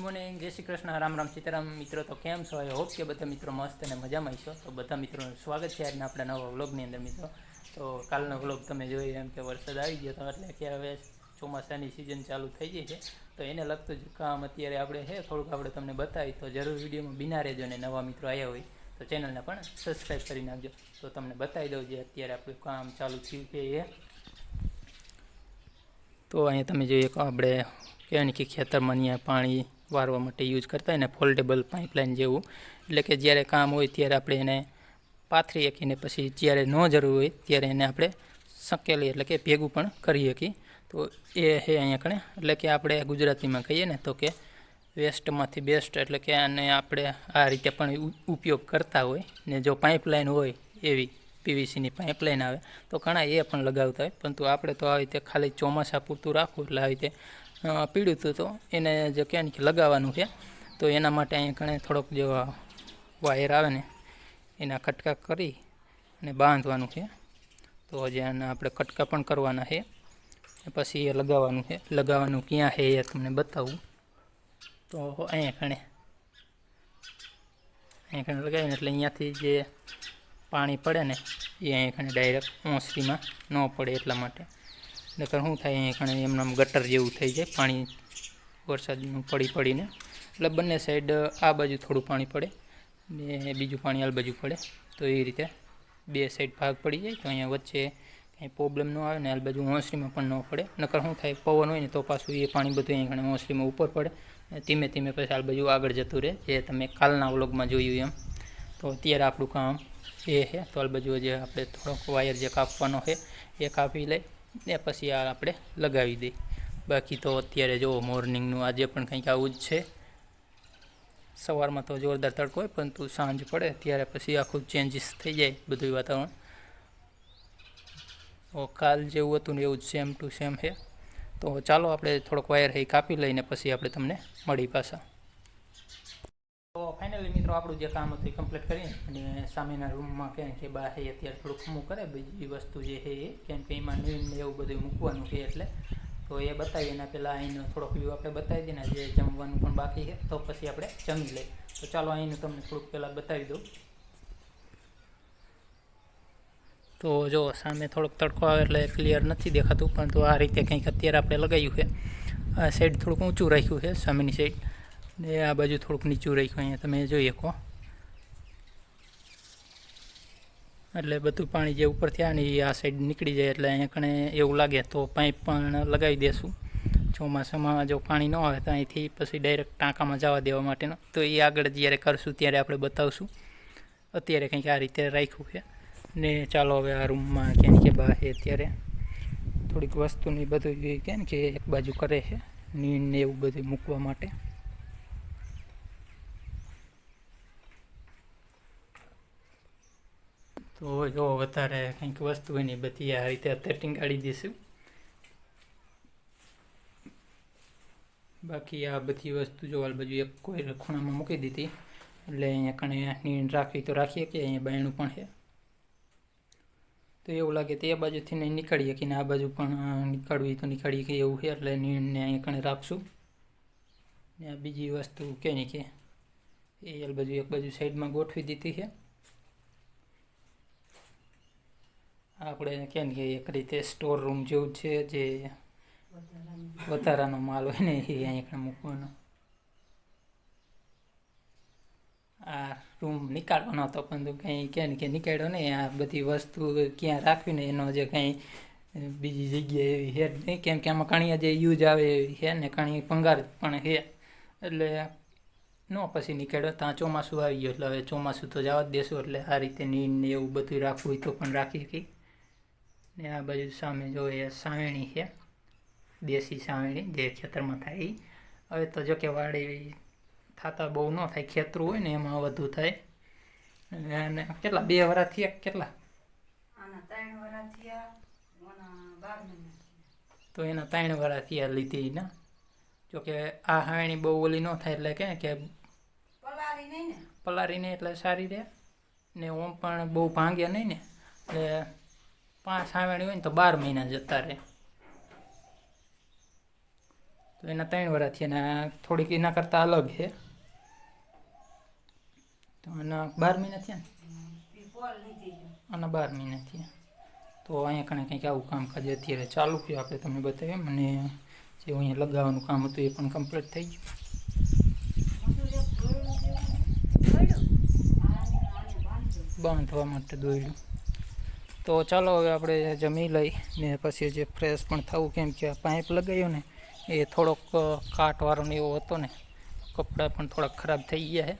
Morning, જય શ્રી કૃષ્ણ, રામ રામ, સીતારામ મિત્રો. તો કેમ છો? આઈ હોપ કે બધા મિત્રો મસ્ત અને મજામાં છો. તો બધા મિત્રોનું સ્વાગત છે આજના આપણા નવા વ્લોગની અંદર મિત્રો. તો કાલનો વ્લોગ તમે જોઈ એમ કે વરસાદ આવી ગયો હતો એટલે કે હવે ચોમાસાની સિઝન ચાલુ થઈ ગઈ છે. તો એને લગતું જ કામ અત્યારે આપણે છે થોડુંક આપણે તમને બતાવી તો જરૂર વિડીયોમાં બિના રહેજો. ને નવા મિત્રો આવ્યા હોય તો ચેનલને પણ સબસ્ક્રાઈબ કરી નાખજો. તો તમને બતાવી દઉં જે અત્યારે આપણું કામ ચાલુ થયું છે એ. તો અહીંયા તમે જોઈએ કે આપણે કહેવાય ને કે ખેતરમાં અહીંયા પાણી વારવા માટે યુઝ કરતા હોય ને ફોલ્ડેબલ પાઇપલાઇન જેવું. એટલે કે જ્યારે કામ હોય ત્યારે આપણે એને પાથરી શકીને પછી જ્યારે ન જરૂર હોય ત્યારે એને આપણે સંકેલી એટલે કે ભેગું પણ કરી શકીએ. તો એ છે અહીંયા કણે. એટલે કે આપણે ગુજરાતીમાં કહીએ ને તો કે વેસ્ટમાંથી બેસ્ટ. એટલે કે આને આપણે આ રીતે પણ ઉપયોગ કરતા હોય ને જો પાઇપલાઇન હોય એવી પીવીસીની પાઇપલાઇન આવે તો ઘણા એ પણ લગાવતા હોય. પરંતુ આપણે તો આવી રીતે ખાલી ચોમાસા પૂરતું રાખવું એટલે આવી રીતે પીડ્યું હતું તો એને જે કહે ને કે લગાવવાનું છે. તો એના માટે અહીંયા કણે થોડોક જો વાયર આવે ને એના કટકા કરી અને બાંધવાનું છે. તો હજી આના આપણે કટકા પણ કરવાના છે પછી એ લગાવવાનું છે. લગાવવાનું ક્યાં છે એ તમને બતાવું. તો અહીંયા કણે લગાવીને એટલે અહીંયાથી જે પાણી પડે ને એ અહીંયા કણે ડાયરેક્ટ ઓસરીમાં ન પડે એટલા માટે. નકર શું થાય અહીંયા કણે એમનામ ગટર જેવું થઈ જાય પાણી વરસાદનું પડીને. એટલે બંને સાઈડ આ બાજુ થોડું પાણી પડે ને બીજું પાણી આ બાજુ પડે. તો એ રીતે બે સાઈડ ભાગ પડી જાય તો અહીંયા વચ્ચે કંઈ પ્રોબ્લેમ ન આવે ને આ બાજુ ઓસરીમાં પણ ન પડે. નકર શું થાય પવન હોય ને તો પાછું એ પાણી બધું અહીંયા કણે ઓસરીમાં ઉપર પડે ધીમે ધીમે પછી આ બાજુ આગળ જતું રહે જે તમે કાલના વ્લોગમાં જોયું એમ. તો અત્યારે આપણું કામ એ છે. તો આ બાજુ જે આપણે થોડોક વાયર જે કાપવાનો છે એ કાપી લઈ ને પછી આ આપણે લગાવી દઈએ. બાકી તો અત્યારે જો મોર્નિંગનું આજે પણ કંઈક આવું જ છે. સવારમાં તો જોરદાર તડકો હોય પરંતુ સાંજ પડે ત્યારે પછી આખું ચેન્જીસ થઈ જાય બધું વાતાવરણ. તો કાલ જેવું હતું ને એવું જ સેમ ટુ સેમ છે. તો ચાલો આપણે થોડોક વાયર છે કાપી લઈને પછી આપણે તમને મળી પાછા. તો ફાઇનલી મિત્રો આપણું જે કામ હતું એ કમ્પ્લીટ કરીને અને સામેના રૂમમાં કહે કે બા છે અત્યારે થોડુંક ખમું કરે બીજી વસ્તુ જે છે એ કેમ કે એમાં નીમને એવું બધું મૂકવાનું છે એટલે. તો એ બતાવીએ એના પહેલાં અહીંનો થોડોક વ્યૂ આપણે બતાવી દઈએ ને જે જમવાનું પણ બાકી છે તો પછી આપણે જમી લઈએ. તો ચાલો અહીંનું તમને થોડુંક પહેલાં બતાવી દઉં. તો જો સામે થોડોક તડકો આવે એટલે ક્લિયર નથી દેખાતું પરંતુ આ રીતે કંઈક અત્યારે આપણે લગાવ્યું છે. આ સાઈડ થોડુંક ઊંચું રાખ્યું છે સામેની સાઈડ ને આ બાજુ થોડુંક નીચું રાખ્યું. અહીંયા તમે જોઈ શકો એટલે બધું પાણી જે ઉપરથી આવે ને એ આ સાઈડ નીકળી જાય. એટલે અહીંયા કણે એવું લાગે તો પાઇપ પણ લગાવી દેશું. ચોમાસામાં જો પાણી ન આવે તો અહીંથી પછી ડાયરેક્ટ ટાંકામાં જવા દેવા માટેનો તો એ આગળ જ્યારે કરશું ત્યારે આપણે બતાવશું. અત્યારે કંઈક આ રીતે રાખ્યું છે ને ચાલો હવે આ રૂમમાં ક્યાંય કે બહાર છે અત્યારે થોડીક વસ્તુની બધું કહે ને કે એક બાજુ કરે છે નીને એવું બધું મૂકવા માટે. તો જો વધારે કંઈક વસ્તુ હોય ને બધી આ રીતે અત્યારે ટીંગાડી દઈશું. બાકી આ બધી વસ્તુ જો આ બાજુ એક કોઈ ખૂણામાં મૂકી દીધી એટલે અહીંયા કણે નીણ રાખવી તો રાખીએ કે અહીંયા બાયણું પણ છે. તો એવું લાગે તો એ બાજુથી નહીં નીકળીએ કે આ બાજુ પણ નીકળવી તો નીકળીએ કે એવું છે એટલે નીણને અહીંયા કણે રાખશું. ને આ બીજી વસ્તુ કે નહીં કે એ બાજુ એક બાજુ સાઈડમાં ગોઠવી દીધી છે. આપણે કેમ કે એક રીતે સ્ટોર રૂમ જેવું છે જે વધારાનો માલ હોય ને એ અહીંયા મૂકવાનો. આ રૂમ નીકાળવાનો હતો પરંતુ કંઈ કે ને કે નીકાળ્યો નહીં. આ બધી વસ્તુ ક્યાં રાખવીને એનો જે કંઈ બીજી જગ્યાએ એવી છે નહીં કેમ કે આમાં કણીયા જે યુઝ આવે એવી છે ને કણી ભંગાર પણ છે એટલે ન પછી નીકળ્યો. ત્યાં ચોમાસું આવી ગયું એટલે હવે ચોમાસું તો જવા જ દેશું. એટલે આ રીતે નીને એવું બધું રાખવું હોય તો પણ રાખી શકીએ. ને આ બાજુ સામે જો એ સાવેણી છે દેશી સાવેણી જે ખેતરમાં થાય. હવે તો જો કે વાડી થતા બહુ ન થાય ખેતરું હોય ને એમાં વધુ થાય. અને કેટલા 2 વર્ષ થયા કેટલા તો એના 3 વર્ષ થયા લીધી ને. જોકે આ હાવેણી બહુ ઓલી ન થાય એટલે કે પલારી નહીં એટલે સારી રહે ને ઓમ પણ બહુ ભાંગે નહીં ને એટલે 5 હાવેણી હોય ને તો 12 મહિના જતા રહે. તો તો એના 3 વર્ષ થયા અને આ થોડીક એના કરતાં અલગ છે. તો આના 12 મહિના થયા ને, આના 12 મહિના થયા. તો અહીંયા કણે કંઈક આવું કામકાજ અત્યારે ચાલુ થયું, આપણે તમને બતાવીએ. મને જે અહીંયા લગાવવાનું કામ હતું એ પણ કમ્પ્લીટ થઈ ગયું. બાંધવા માટે દોર્યું. તો ચાલો હવે આપણે જમી લઈ ને પછી જે ફ્રેશ પણ થવું, કેમ કે આ પાઇપ લગાવ્યો ને એ થોડોક કાટવાળો ને એવો હતો ને, કપડાં પણ થોડાક ખરાબ થઈ ગયા છે.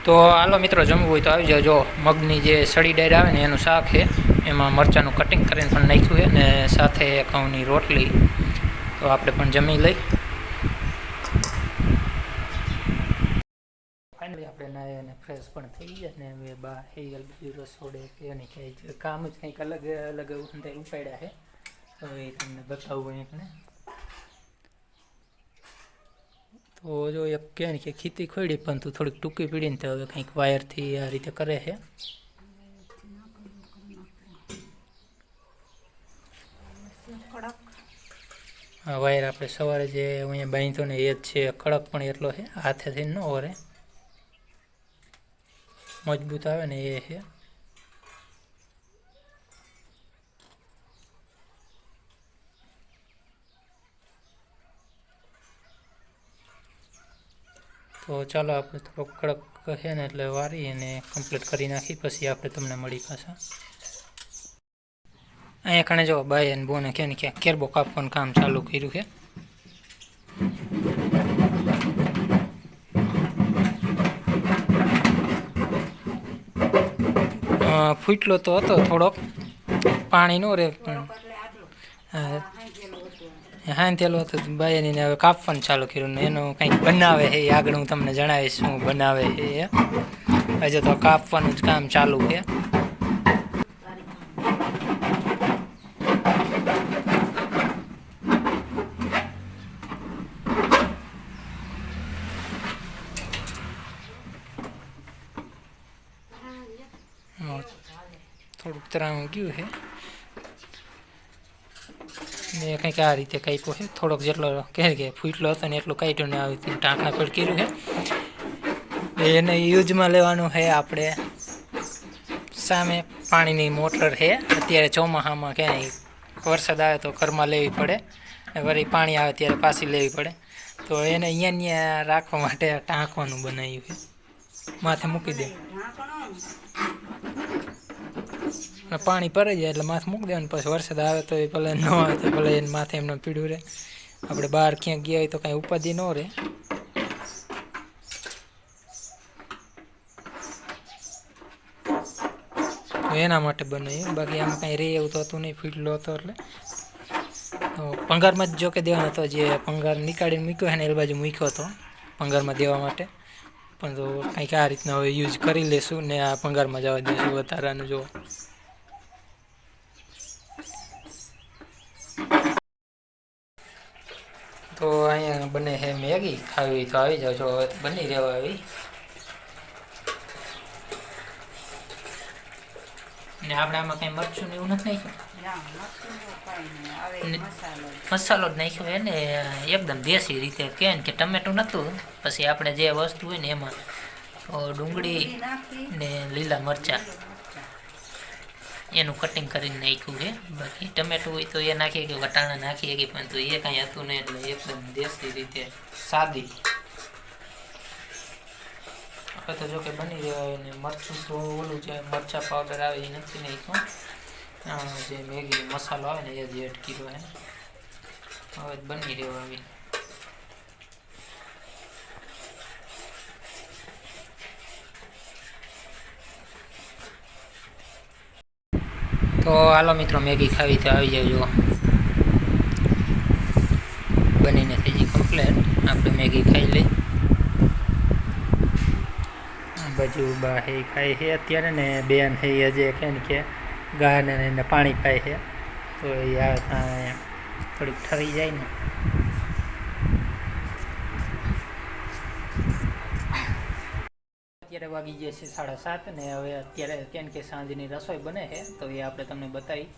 તો હાલો મિત્રો, જમવું હોય તો આવી જાઓ. જો મગની જે સળી ડાયર આવે ને એનું શાક છે, એમાં મરચાંનું કટિંગ કરીને પણ નાખ્યું છે ને સાથે ઘઉંની રોટલી. તો આપણે પણ જમી લઈ. ફાઇનલી આપણે નાહી અને ફ્રેશ પણ થઈ ગયા ને હવે બા થઈ ગયેલ બીજું રસોડે કે એની કંઈક કામ જ કંઈક અલગ અલગ ઉપાડ્યા છે. તો એ તમને બતાવું એકને. તો જો એક કહે ને કે ખીતી ખોડી પણ તું થોડીક ટૂંકી પીડીને તો હવે કંઈક વાયરથી આ રીતે કરે છે. આ વાયર આપણે સવારે જે અહીંયા બાંધ્યો ને એ જ છે, કડક પણ એટલો છે, હાથેથી ન ઓરે, મજબૂત આવે ને એ છે. તો ચાલો આપણે થોડોક કડક છે ને એટલે વારી અને કમ્પ્લીટ કરી નાખી, પછી આપણે તમને મળી પાછા. અહીંયા કણે જો બાઈ અને બોને કે ને ક્યાં કેરબો કાપવાનું કામ ચાલુ કર્યું છે. ફૂટલો તો હતો થોડોક, પાણી નો રે પણ હાંધેલો હતો. બાઈને હવે કાપવાનું ચાલુ કર્યું ને એનું કંઈક બનાવે છે, આગળ હું તમને જણાવીશ શું બનાવે છે. હજુ તો કાપવાનું જ કામ ચાલુ છે. થોડુંક તરાવું ગયું છે ને કંઈક આ રીતે કાપ્યો છે. થોડોક જેટલો કહે કે ફૂટલો હતો ને એટલું કાઢ્યું ને આવી રીતે ઢાંકણા પર કર્યું છે. એને યુઝમાં લેવાનું છે આપણે. સામે પાણીની મોટર છે, અત્યારે ચોમાસામાં ક્યાંય વરસાદ આવે તો ઘરમાં લેવી પડે, વળી પાણી આવે ત્યારે પાછી લેવી પડે. તો એને અહીંયા રાખવા માટે ટાંકવાનું બનાવ્યું છે, માથે મૂકી દે. પાણી ભરાઈ જાય એટલે માથે મૂકી દેવાનું, પછી વરસાદ આવે તો એ ભલે ન આવે તો ભલે એને માથે એમને પીડ્યું રહે. આપણે બહાર ક્યાંક ગયા હોય તો કાંઈ ઉપાધિ ન રહે. તો એના માટે બનાવ્યું, બાકી આમાં કાંઈ રહે એવું તો હતું નહીં, ફીટલો હતો એટલે. તો પંગારમાં જ જો કે દેવાનો હતો, જે પંગાર નીકાળીને મૂક્યો છે ને એ બાજુ મૂક્યો હતો પંગારમાં દેવા માટે. પણ તો કંઈક આ રીતના હવે યુઝ કરી લેશું ને આ પંગારમાં જવા દઈશું વધારાનું. જો તો અહીંયા બને છે મેગી, ખાવી તો આવી જાઓ. જો હવે બની રહેવા આવી ને આપણે આમાં કંઈ મરચું ને એવું નથી નાખ્યું, મસાલો જ નાખ્યો હે ને એકદમ દેશી રીતે. કહે ને કે ટમેટું નહોતું, પછી આપણે જે વસ્તુ હોય ને એમાં ડુંગળી ને લીલા મરચાં એનું કટિંગ કરીને નાખ્યું છે. બાકી ટમેટું હોય તો એ નાખીએ કે વટાણા નાખીએ કે, પણ તો એ કાંઈ હતું નહીં, એટલે એકદમ દેશી રીતે સાદી. હવે તો જો કે બની રહ્યા ને મરચું તો ઓલું જે મરચાં પાવડર આવે એ નથી નાખ્યું, જે મેગી મસાલો આવે ને એ જ એડ કર્યો હે. હવે બની રહ્યો આવી. તો હાલો મિત્રો, મેગી ખાવી તો આવી જાવ. બનીને થઈ ગઈ કમ્પ્લેટ, આપણે મેગી ખાઈ લઈ. બાજુ બા હે ખાય છે અત્યારે ને બેન છે જે કે ને કે ગાને એને પાણી પાય છે. તો એ આવે ત્યાં થોડીક ઠરી જાય ને. અત્યારે વાગી જાય છે 7:30 ને હવે અત્યારે કેમ કે સાંજની રસોઈ બને છે તો એ આપણે તમને બતાવી.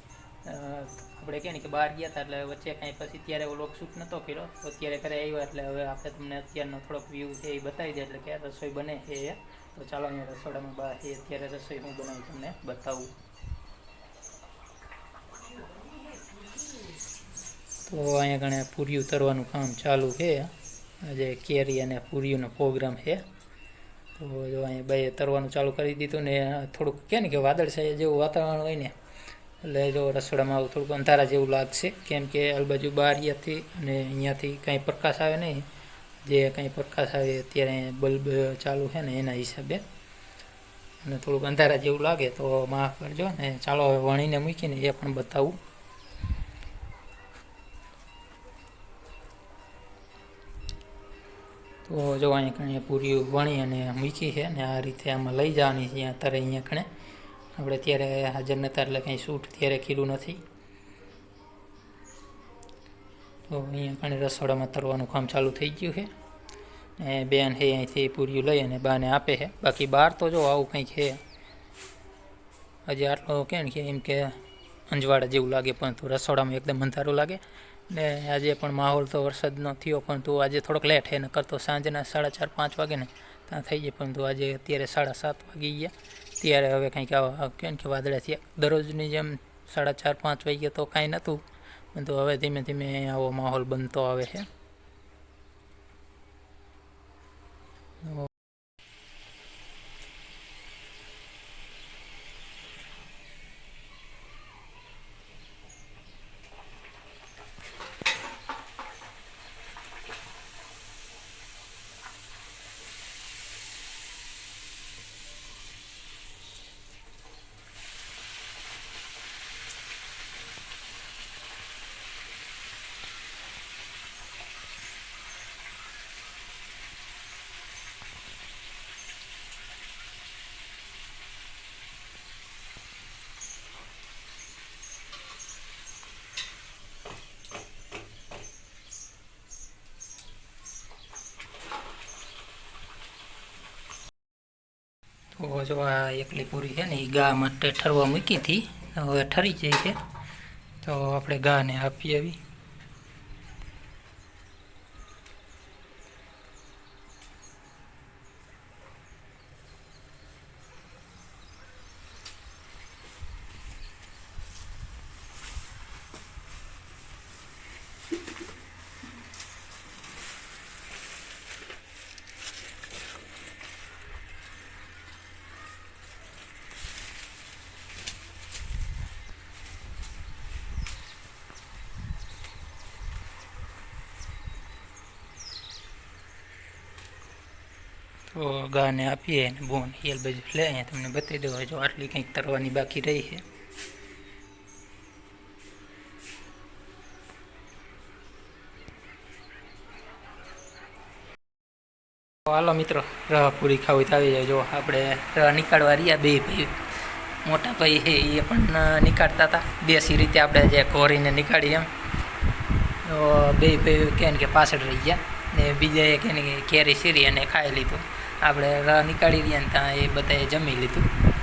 આપણે કહે ને કે બહાર ગયા હતા એટલે વચ્ચે કાંઈ પછી ત્યારે વ્લોગ શૂટ નહોતો કર્યો, તો અત્યારે ઘરે આવ્યા એટલે હવે આપણે તમને અત્યારનો થોડોક વ્યૂ છે એ બતાવી દે એટલે કે રસોઈ બને છે એ. તો ચાલો અહીંયા રસોડામાં બહાર એ અત્યારે રસોઈ હું બનાવી તમને બતાવું. તો અહીંયા ઘણા પૂરીયું તરવાનું કામ ચાલુ છે. આજે કેરી અને પૂરીઓનો પ્રોગ્રામ છે. તો જો અહીંયા બાઈએ તરવાનું ચાલુ કરી દીધું ને થોડુંક કહે ને કે વાદળછાયા જેવું વાતાવરણ હોય ને એટલે જો રસોડામાં આવું થોડુંક અંધારા જેવું લાગશે, કેમ કે આજુબાજુ બારીયાથી અને અહીંયાથી કાંઈ પ્રકાશ આવે નહીં. જે કાંઈ પ્રકાશ આવે અત્યારે બલ્બ ચાલુ છે ને એના હિસાબે અને થોડુંક અંધારા જેવું લાગે તો માફ કરજો ને. ચાલો હવે વણીને મૂકીને એ પણ બતાવું. તો જો અહીંયા કણે પૂરી વણી અને મૂકી છે ને આ રીતે આમાં લઈ જવાની છે. અત્યારે અહીંયા કણે આપણે ત્યારે હાજર નહોતા એટલે કંઈ શૂટ ત્યારે કર્યું નથી. તો અહીંયા કણે રસોડામાં તરવાનું કામ ચાલુ થઈ ગયું છે ને બેન છે અહીંથી પૂરીઓ લઈ અને બાને આપે છે. બાકી બહાર તો જો આવું કંઈક છે હજી આટલો કે એમ કે અંજવાડા જેવું લાગે, પરંતુ રસોડામાં એકદમ અંધારું લાગે. ને આજે પણ માહોલ તો વરસાદનો થયો, પરંતુ આજે થોડોક લેટ છે, નકર તો સાંજના 4:30-5 વાગે ને ત્યાં થઈ જાય, પરંતુ આજે અત્યારે 7:30 વાગી ગયા. ત્યારે હવે કંઈક આવા કેમ કે વાદળા થયા. દરરોજની જેમ 4:30-5 વાગ્યા તો કાંઈ નહોતું, પરંતુ હવે ધીમે ધીમે આવો માહોલ બનતો આવે છે. તો જો આ એકલી પૂરી છે ને એ ગા માટે ઠરવા મૂકી હતી, હવે ઠરી જાય છે તો આપણે ગાને આપી આવી. તો ગાને આપીએ અને બોન હિયલ બાજુ લે અહીંયા તમને બતાવી દઉં. જો આટલી કંઈક તરવાની બાકી રહી છે. હાલો મિત્રો, રહ પૂરી ખાવી તો આવી જાય. જો આપણે રહ નીકાળવા રહ્યા બે ભાઈ, મોટા ભાઈ છે એ પણ નીકાળતા હતા દેશી રીતે, આપણે જે કોરીને નીકાળી એમ. તો બે ભાઈ કહે કે પાછળ રહી ગયા ને બીજા એ કહે કે કેરી સીરી અને ખાઈ લીધું. આપણે રહ નીકાળી રહ્યા ને ત્યાં એ બધાએ જમી લીધું.